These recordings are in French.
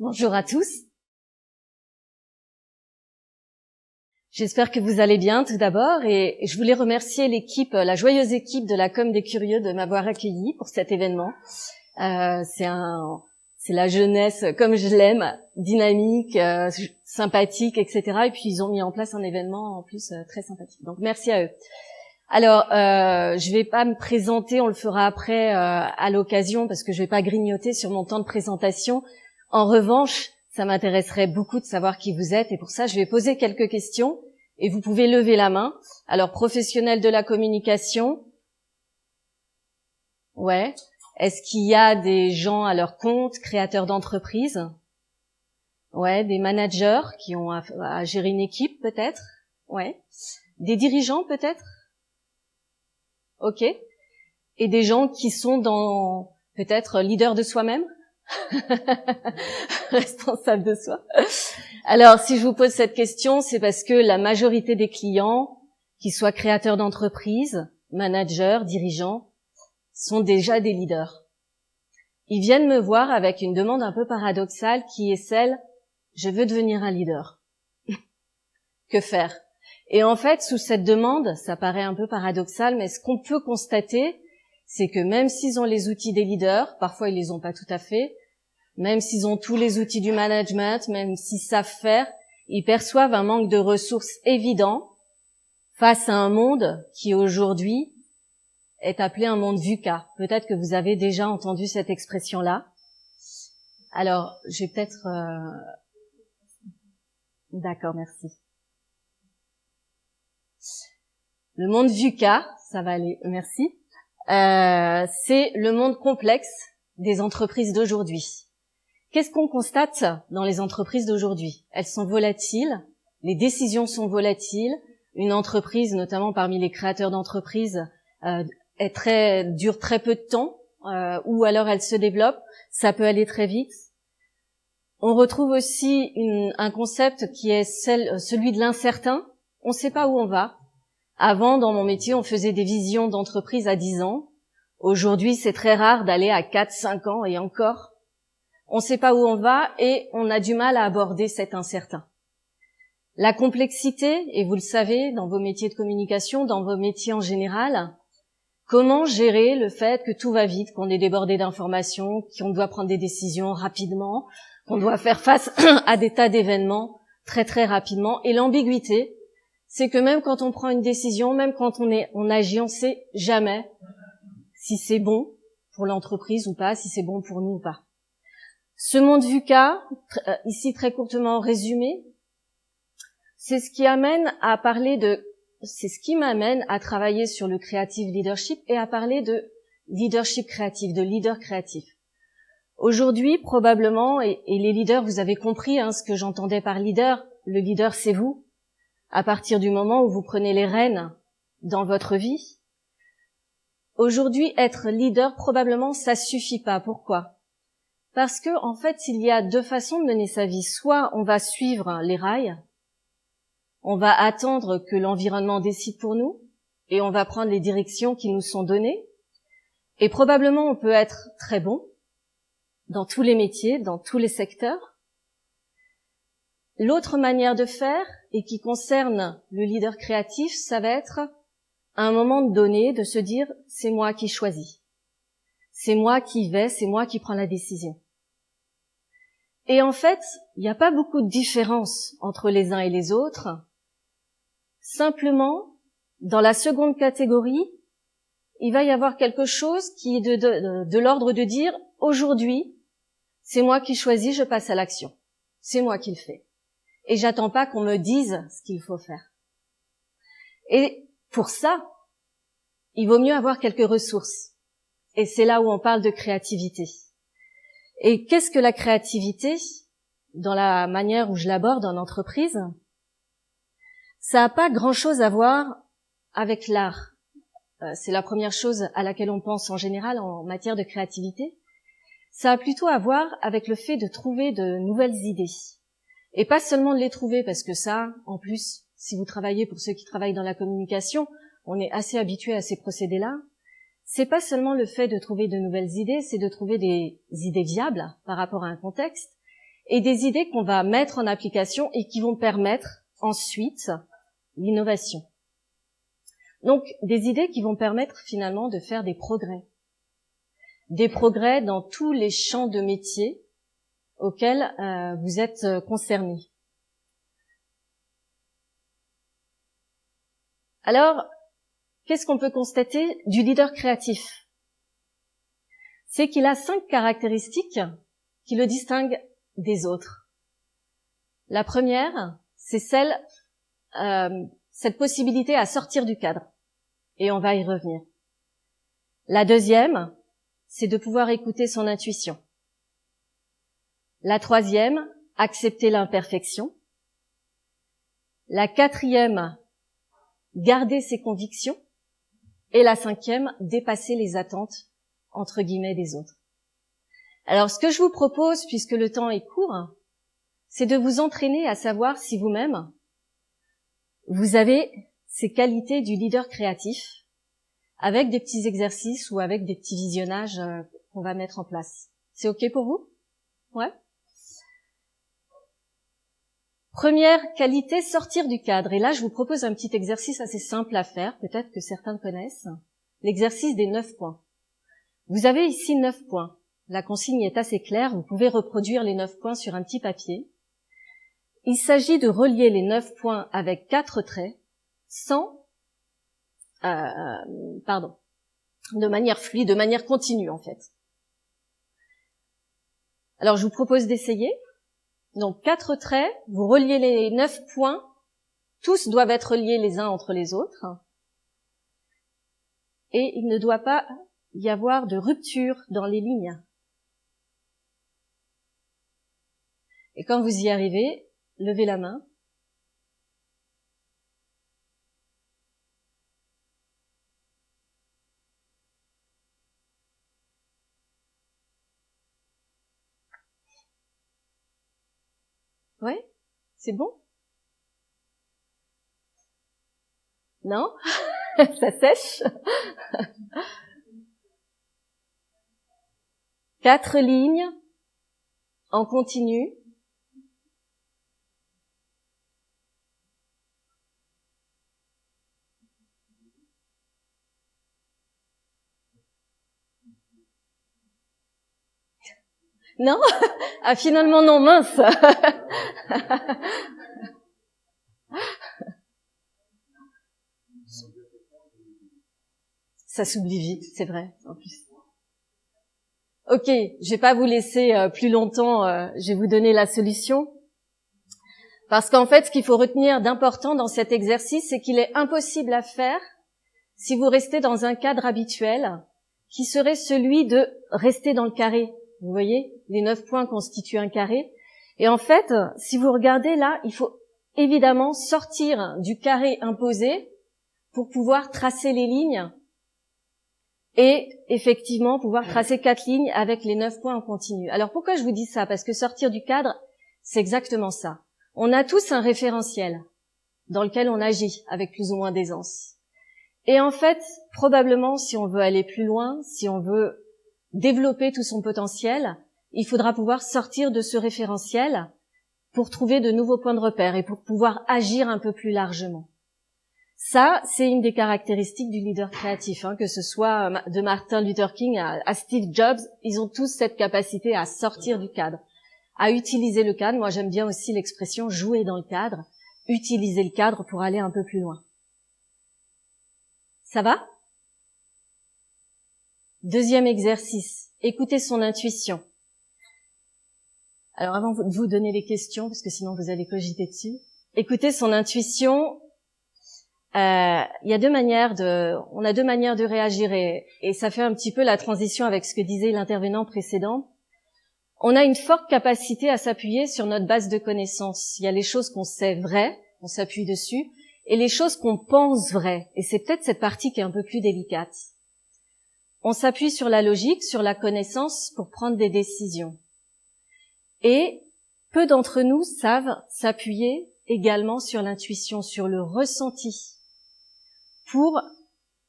Bonjour à tous. J'espère que vous allez bien tout d'abord et je voulais remercier l'équipe, la joyeuse équipe de la Com des Curieux de m'avoir accueilli pour cet événement. C'est la jeunesse comme je l'aime, dynamique, sympathique, etc. Et puis ils ont mis en place un événement en plus très sympathique. Donc merci à eux. Alors, je vais pas me présenter, on le fera après à l'occasion parce que je vais pas grignoter sur mon temps de présentation. En revanche, ça m'intéresserait beaucoup de savoir qui vous êtes et pour ça, je vais poser quelques questions et vous pouvez lever la main. Alors, professionnel de la communication, ouais. Est-ce qu'il y a des gens à leur compte, créateurs d'entreprises? Ouais, des managers qui ont à gérer une équipe peut-être? Ouais. Des dirigeants peut-être? Ok. Et des gens qui sont dans peut-être leader de soi-même? Responsable de soi. Alors, si je vous pose cette question, c'est parce que la majorité des clients, qu'ils soient créateurs d'entreprise, managers, dirigeants, sont déjà des leaders. Ils viennent me voir avec une demande un peu paradoxale qui est celle « je veux devenir un leader ». Que faire? Et en fait, sous cette demande, ça paraît un peu paradoxal, mais ce qu'on peut constater, c'est que même s'ils ont les outils des leaders, parfois ils les ont pas tout à fait, même s'ils ont tous les outils du management, même s'ils savent faire, ils perçoivent un manque de ressources évident face à un monde qui aujourd'hui est appelé un monde VUCA. Peut-être que vous avez déjà entendu cette expression-là. Alors, je vais peut-être... D'accord, merci. Le monde VUCA, ça va aller, merci. C'est le monde complexe des entreprises d'aujourd'hui. Qu'est-ce qu'on constate dans les entreprises d'aujourd'hui? Elles sont volatiles, les décisions sont volatiles. Une entreprise, notamment parmi les créateurs d'entreprises, dure très peu de temps, ou alors elle se développe. Ça peut aller très vite. On retrouve aussi un concept qui est celui de l'incertain. On ne sait pas où on va. Avant, dans mon métier, on faisait des visions d'entreprise à 10 ans. Aujourd'hui, c'est très rare d'aller à 4, 5 ans et encore. On ne sait pas où on va et on a du mal à aborder cet incertain. La complexité, et vous le savez, dans vos métiers de communication, dans vos métiers en général, comment gérer le fait que tout va vite, qu'on est débordé d'informations, qu'on doit prendre des décisions rapidement, qu'on doit faire face à des tas d'événements très très rapidement. Et l'ambiguïté, c'est que même quand on prend une décision, même quand on agit, on sait jamais si c'est bon pour l'entreprise ou pas, si c'est bon pour nous ou pas. Ce monde VUCA, ici très courtement résumé, c'est ce qui m'amène à travailler sur le creative leadership et à parler de leadership créatif, de leader créatif. Aujourd'hui, probablement, et les leaders, vous avez compris ce que j'entendais par leader, le leader c'est vous. À partir du moment où vous prenez les rênes dans votre vie. Aujourd'hui, être leader, probablement, ça suffit pas. Pourquoi? Parce que, en fait, il y a deux façons de mener sa vie. Soit on va suivre les rails, on va attendre que l'environnement décide pour nous, et on va prendre les directions qui nous sont données. Et probablement, on peut être très bon dans tous les métiers, dans tous les secteurs. L'autre manière de faire, et qui concerne le leader créatif, ça va être à un moment donné de se dire « c'est moi qui choisis, c'est moi qui vais, c'est moi qui prends la décision ». Et en fait, il n'y a pas beaucoup de différence entre les uns et les autres. Simplement, dans la seconde catégorie, il va y avoir quelque chose qui est de l'ordre de dire « aujourd'hui, c'est moi qui choisis, je passe à l'action, c'est moi qui le fais ». Et j'attends pas qu'on me dise ce qu'il faut faire. Et pour ça, il vaut mieux avoir quelques ressources. Et c'est là où on parle de créativité. Et qu'est-ce que la créativité, dans la manière où je l'aborde en entreprise? Ça n'a pas grand-chose à voir avec l'art. C'est la première chose à laquelle on pense en général en matière de créativité. Ça a plutôt à voir avec le fait de trouver de nouvelles idées. Et pas seulement de les trouver, parce que ça, en plus, si vous travaillez, pour ceux qui travaillent dans la communication, on est assez habitué à ces procédés-là. C'est pas seulement le fait de trouver de nouvelles idées, c'est de trouver des idées viables par rapport à un contexte, et des idées qu'on va mettre en application et qui vont permettre ensuite l'innovation. Donc, des idées qui vont permettre finalement de faire des progrès dans tous les champs de métiers auxquels vous êtes concernés. Alors, qu'est-ce qu'on peut constater du leader créatif? C'est qu'il a 5 caractéristiques qui le distinguent des autres. La première, c'est cette possibilité à sortir du cadre. Et on va y revenir. La deuxième, c'est de pouvoir écouter son intuition. La troisième, accepter l'imperfection. La quatrième, garder ses convictions. Et la cinquième, dépasser les attentes, entre guillemets, des autres. Alors, ce que je vous propose, puisque le temps est court, c'est de vous entraîner à savoir si vous-même, vous avez ces qualités du leader créatif, avec des petits exercices ou avec des petits visionnages qu'on va mettre en place. C'est OK pour vous? Ouais? Première qualité, sortir du cadre. Et là, je vous propose un petit exercice assez simple à faire, peut-être que certains connaissent. L'exercice des 9 points. Vous avez ici 9 points. La consigne est assez claire, vous pouvez reproduire les 9 points sur un petit papier. Il s'agit de relier les 9 points avec 4 traits, de manière fluide, de manière continue en fait. Alors je vous propose d'essayer. Donc 4 traits, vous reliez les 9 points, tous doivent être liés les uns entre les autres, et il ne doit pas y avoir de rupture dans les lignes. Et quand vous y arrivez, levez la main. Ouais, c'est bon? Non? Ça sèche? 4 lignes en continu. Non? Ah, finalement, non, mince. Ça s'oublie vite, c'est vrai, en plus. Ok, je vais pas vous laisser plus longtemps, je vais vous donner la solution. Parce qu'en fait, ce qu'il faut retenir d'important dans cet exercice, c'est qu'il est impossible à faire si vous restez dans un cadre habituel, qui serait celui de rester dans le carré. Vous voyez, les 9 points constituent un carré. Et en fait, si vous regardez là, il faut évidemment sortir du carré imposé pour pouvoir tracer les lignes et effectivement pouvoir tracer 4 lignes avec les 9 points en continu. Alors pourquoi je vous dis ça? Parce que sortir du cadre, c'est exactement ça. On a tous un référentiel dans lequel on agit avec plus ou moins d'aisance. Et en fait, probablement, si on veut aller plus loin, si on veut développer tout son potentiel, il faudra pouvoir sortir de ce référentiel pour trouver de nouveaux points de repère et pour pouvoir agir un peu plus largement. Ça, c'est une des caractéristiques du leader créatif, que ce soit de Martin Luther King à Steve Jobs, ils ont tous cette capacité à sortir du cadre, à utiliser le cadre. Moi, j'aime bien aussi l'expression jouer dans le cadre, utiliser le cadre pour aller un peu plus loin. Ça va? Deuxième exercice, écouter son intuition. Alors avant de vous donner les questions, parce que sinon vous allez cogiter dessus, écouter son intuition, on a deux manières de réagir et ça fait un petit peu la transition avec ce que disait l'intervenant précédent. On a une forte capacité à s'appuyer sur notre base de connaissances. Il y a les choses qu'on sait vraies, on s'appuie dessus, et les choses qu'on pense vraies. Et c'est peut-être cette partie qui est un peu plus délicate. On s'appuie sur la logique, sur la connaissance pour prendre des décisions. Et peu d'entre nous savent s'appuyer également sur l'intuition, sur le ressenti, pour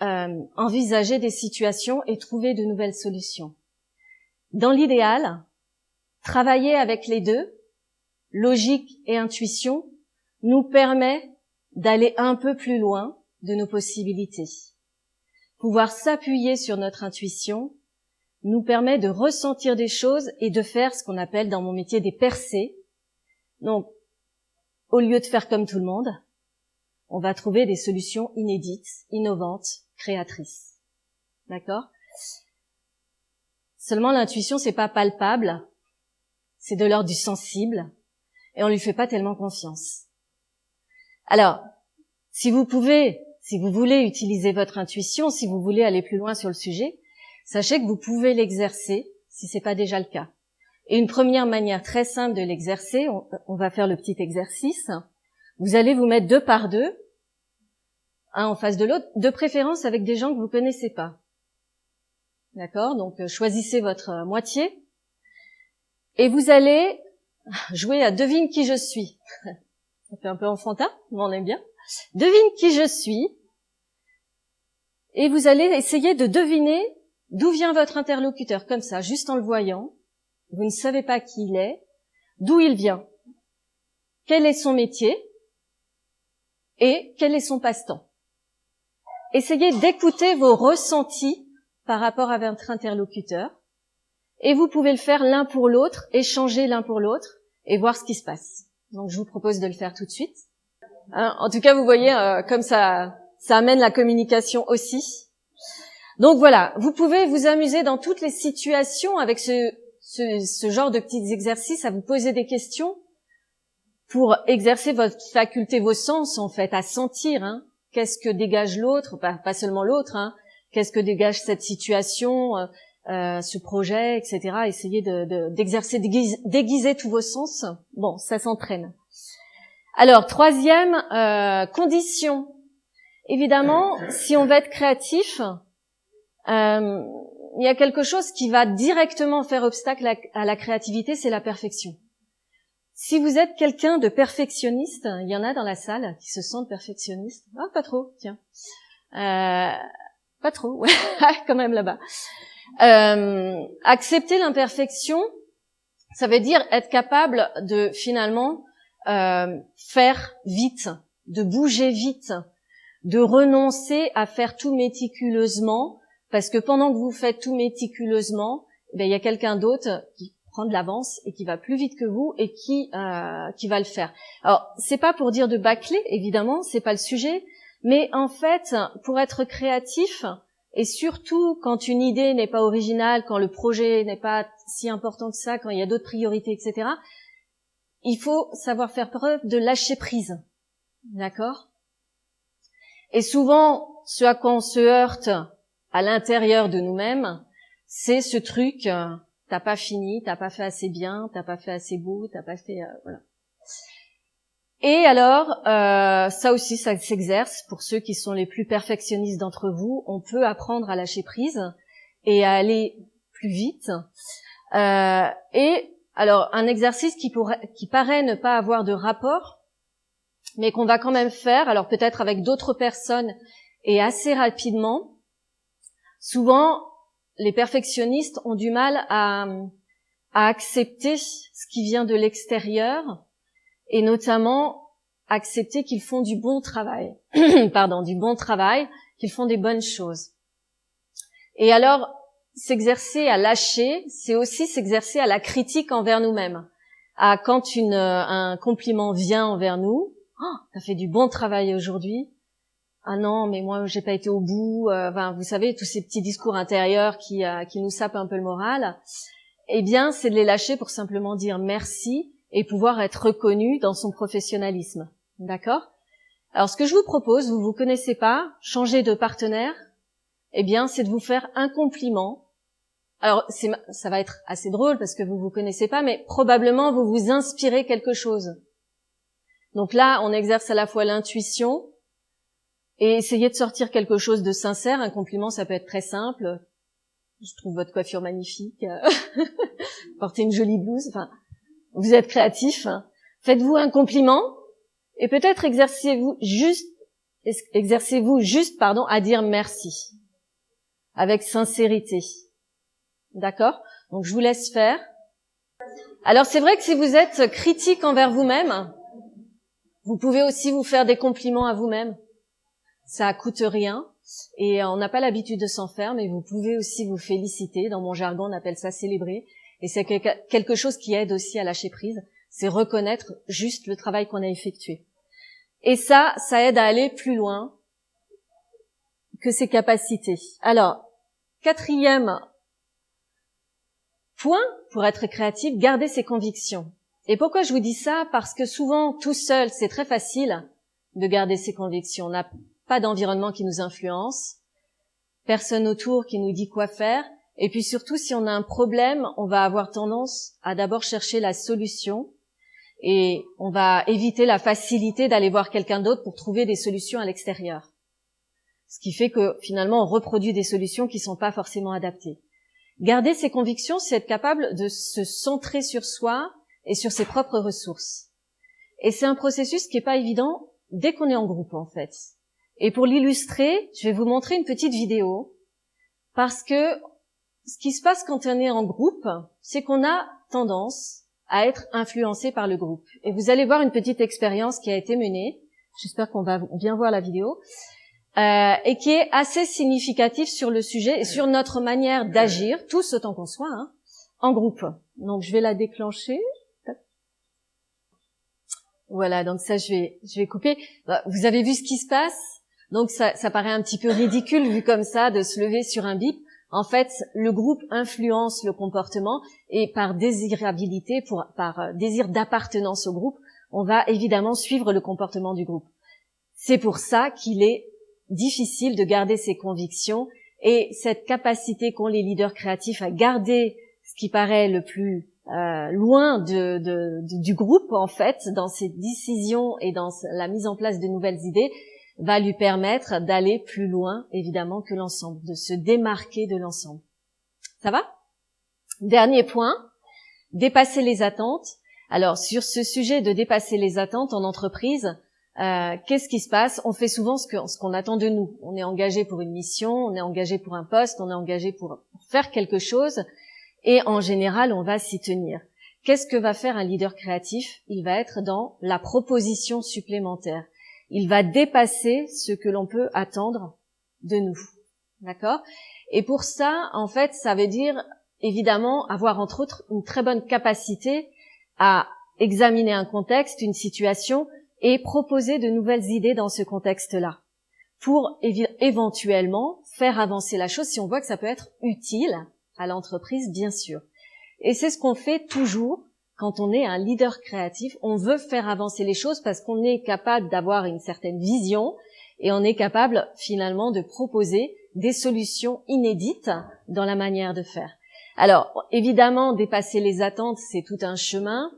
envisager des situations et trouver de nouvelles solutions. Dans l'idéal, travailler avec les deux logique et intuition nous permet d'aller un peu plus loin de nos possibilités. Pouvoir s'appuyer sur notre intuition nous permet de ressentir des choses et de faire ce qu'on appelle dans mon métier des percées. Donc, au lieu de faire comme tout le monde, on va trouver des solutions inédites, innovantes, créatrices. D'accord ? Seulement, l'intuition, c'est pas palpable, c'est de l'ordre du sensible, et on lui fait pas tellement confiance. Alors, si vous voulez utiliser votre intuition, si vous voulez aller plus loin sur le sujet, sachez que vous pouvez l'exercer, si c'est pas déjà le cas. Et une première manière très simple de l'exercer, on va faire le petit exercice. Vous allez vous mettre 2 par 2, un en face de l'autre, de préférence avec des gens que vous connaissez pas. D'accord ? Donc, choisissez votre moitié. Et vous allez jouer à devine qui je suis. Ça fait un peu enfantin, mais on aime bien. Devine qui je suis. Et vous allez essayer de deviner d'où vient votre interlocuteur, comme ça, juste en le voyant. Vous ne savez pas qui il est, d'où il vient, quel est son métier et quel est son passe-temps. Essayez d'écouter vos ressentis par rapport à votre interlocuteur et vous pouvez le faire l'un pour l'autre, échanger l'un pour l'autre et voir ce qui se passe. Donc je vous propose de le faire tout de suite. En tout cas, vous voyez, comme ça amène la communication aussi. Donc voilà, vous pouvez vous amuser dans toutes les situations avec ce genre de petits exercices, à vous poser des questions pour exercer votre faculté, vos sens en fait, à sentir qu'est-ce que dégage l'autre, pas seulement l'autre, qu'est-ce que dégage cette situation, ce projet, etc. Essayez d'exercer, déguiser tous vos sens. Bon, ça s'entraîne. Alors, 3e condition. Évidemment, si on veut être créatif, il y a quelque chose qui va directement faire obstacle à la créativité, c'est la perfection. Si vous êtes quelqu'un de perfectionniste, il y en a dans la salle qui se sentent perfectionnistes. Ah, pas trop, tiens. Pas trop, ouais, quand même là-bas. Accepter l'imperfection, ça veut dire être capable de finalement faire vite, de bouger vite, de renoncer à faire tout méticuleusement, parce que pendant que vous faites tout méticuleusement, il y a quelqu'un d'autre qui prend de l'avance et qui va plus vite que vous et qui va le faire. Alors, c'est pas pour dire de bâcler, évidemment, c'est pas le sujet, mais en fait, pour être créatif, et surtout quand une idée n'est pas originale, quand le projet n'est pas si important que ça, quand il y a d'autres priorités, etc., il faut savoir faire preuve de lâcher prise. D'accord ? Et souvent, ce à quoi on se heurte à l'intérieur de nous-mêmes, c'est ce truc, t'as pas fini, t'as pas fait assez bien, t'as pas fait assez beau, t'as pas fait... voilà. Et alors, ça aussi, ça s'exerce pour ceux qui sont les plus perfectionnistes d'entre vous. On peut apprendre à lâcher prise et à aller plus vite. Et alors, un exercice qui paraît ne pas avoir de rapport, mais qu'on va quand même faire, alors peut-être avec d'autres personnes et assez rapidement. Souvent, les perfectionnistes ont du mal à accepter ce qui vient de l'extérieur et notamment accepter qu'ils font du bon travail, qu'ils font des bonnes choses. Et alors, s'exercer à lâcher, c'est aussi s'exercer à la critique envers nous-mêmes. Quand un compliment vient envers nous, t'as fait du bon travail aujourd'hui. Ah non, mais moi j'ai pas été au bout. Vous savez, tous ces petits discours intérieurs qui nous sapent un peu le moral. Eh bien, c'est de les lâcher pour simplement dire merci et pouvoir être reconnu dans son professionnalisme. D'accord ? Alors, ce que je vous propose, vous connaissez pas, changer de partenaire, eh bien, c'est de vous faire un compliment. Alors, ça va être assez drôle parce que vous connaissez pas, mais probablement vous vous inspirez quelque chose. Donc là, on exerce à la fois l'intuition et essayer de sortir quelque chose de sincère. Un compliment, ça peut être très simple. Je trouve votre coiffure magnifique. Portez une jolie blouse. Enfin, vous êtes créatif. Faites-vous un compliment et peut-être exercez-vous juste à dire merci avec sincérité. D'accord ? Donc je vous laisse faire. Alors c'est vrai que si vous êtes critique envers vous-même, vous pouvez aussi vous faire des compliments à vous-même. Ça coûte rien et on n'a pas l'habitude de s'en faire, mais vous pouvez aussi vous féliciter. Dans mon jargon, on appelle ça célébrer. Et c'est quelque chose qui aide aussi à lâcher prise. C'est reconnaître juste le travail qu'on a effectué. Et ça aide à aller plus loin que ses capacités. Alors, 4e point pour être créatif, garder ses convictions. Et pourquoi je vous dis ça? Parce que souvent, tout seul, c'est très facile de garder ses convictions. On n'a pas d'environnement qui nous influence, personne autour qui nous dit quoi faire. Et puis surtout, si on a un problème, on va avoir tendance à d'abord chercher la solution et on va éviter la facilité d'aller voir quelqu'un d'autre pour trouver des solutions à l'extérieur. Ce qui fait que finalement, on reproduit des solutions qui sont pas forcément adaptées. Garder ses convictions, c'est être capable de se centrer sur soi et sur ses propres ressources. Et c'est un processus qui est pas évident dès qu'on est en groupe, en fait. Et pour l'illustrer, je vais vous montrer une petite vidéo parce que ce qui se passe quand on est en groupe, c'est qu'on a tendance à être influencé par le groupe. Et vous allez voir une petite expérience qui a été menée. J'espère qu'on va bien voir la vidéo. Et qui est assez significatif sur le sujet et sur notre manière d'agir, tous autant qu'on soit, en groupe. Donc je vais la déclencher. Voilà, donc ça je vais couper. Vous avez vu ce qui se passe? Donc ça paraît un petit peu ridicule vu comme ça de se lever sur un bip. En fait, le groupe influence le comportement et par désirabilité, par désir d'appartenance au groupe, on va évidemment suivre le comportement du groupe. C'est pour ça qu'il est difficile de garder ses convictions et cette capacité qu'ont les leaders créatifs à garder ce qui paraît le plus loin du groupe, en fait, dans ses décisions et dans la mise en place de nouvelles idées, va lui permettre d'aller plus loin, évidemment, que l'ensemble, de se démarquer de l'ensemble. Ça va? Dernier point, dépasser les attentes. Alors, sur ce sujet de dépasser les attentes en entreprise, qu'est-ce qui se passe? On fait souvent ce qu'on attend de nous. On est engagé pour une mission, on est engagé pour un poste, on est engagé pour faire quelque chose, et en général, on va s'y tenir. Qu'est-ce que va faire un leader créatif? Il va être dans la proposition supplémentaire. Il va dépasser ce que l'on peut attendre de nous. D'accord? Et pour ça, en fait, ça veut dire, évidemment, avoir entre autres une très bonne capacité à examiner un contexte, une situation, et proposer de nouvelles idées dans ce contexte-là, pour éventuellement faire avancer la chose si on voit que ça peut être utile à l'entreprise, bien sûr. Et c'est ce qu'on fait toujours quand on est un leader créatif. On veut faire avancer les choses parce qu'on est capable d'avoir une certaine vision et on est capable finalement de proposer des solutions inédites dans la manière de faire. Alors, évidemment, dépasser les attentes, c'est tout un chemin.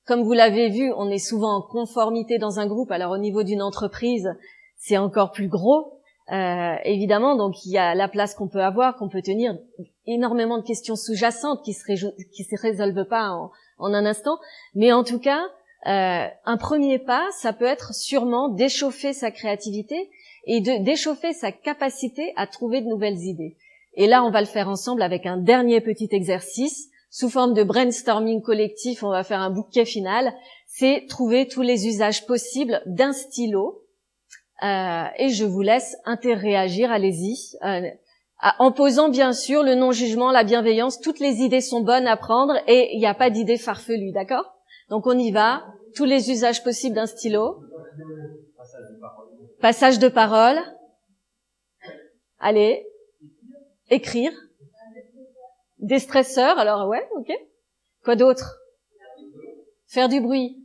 Comme vous l'avez vu, on est souvent en conformité dans un groupe. Alors au niveau d'une entreprise, c'est encore plus gros, évidemment. Donc il y a la place qu'on peut avoir, qu'on peut tenir, énormément de questions sous-jacentes qui se résolvent pas en un instant. Mais en tout cas, un premier pas, ça peut être sûrement d'échauffer sa créativité et d'échauffer sa capacité à trouver de nouvelles idées. Et là, on va le faire ensemble avec un dernier petit exercice. Sous forme de brainstorming collectif, on va faire un bouquet final. C'est trouver tous les usages possibles d'un stylo. Et je vous laisse interréagir, allez-y. En posant bien sûr le non-jugement, la bienveillance. Toutes les idées sont bonnes à prendre et il n'y a pas d'idées farfelues, d'accord? Donc on y va. Tous les usages possibles d'un stylo. Passage de parole. Allez. Écrire. Des stresseurs, alors ouais, ok. Quoi d'autre? Faire du bruit.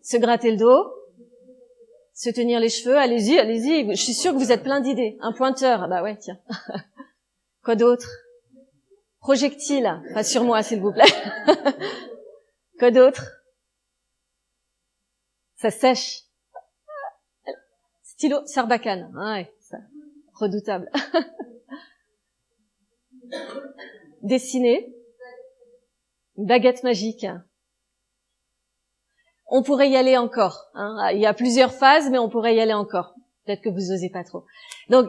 Se gratter le dos. Se tenir les cheveux. Allez-y, allez-y. Je suis sûre que vous êtes plein d'idées. Un pointeur. Ah bah ouais, tiens. Quoi d'autre? Projectile. Pas sur moi, s'il vous plaît. Quoi d'autre? Ça sèche. Stylo, sarbacane. Ah ouais, ça. Redoutable. Dessiner. Une baguette magique. On pourrait y aller encore. Il y a plusieurs phases, mais on pourrait y aller encore. Peut-être que vous osez pas trop. Donc,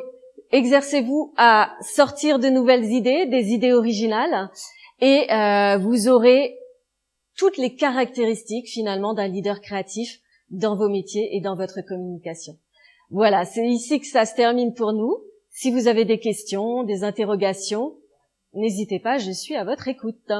exercez-vous à sortir de nouvelles idées, des idées originales, et vous aurez toutes les caractéristiques finalement d'un leader créatif dans vos métiers et dans votre communication. Voilà, c'est ici que ça se termine pour nous. Si vous avez des questions, des interrogations, n'hésitez pas, je suis à votre écoute.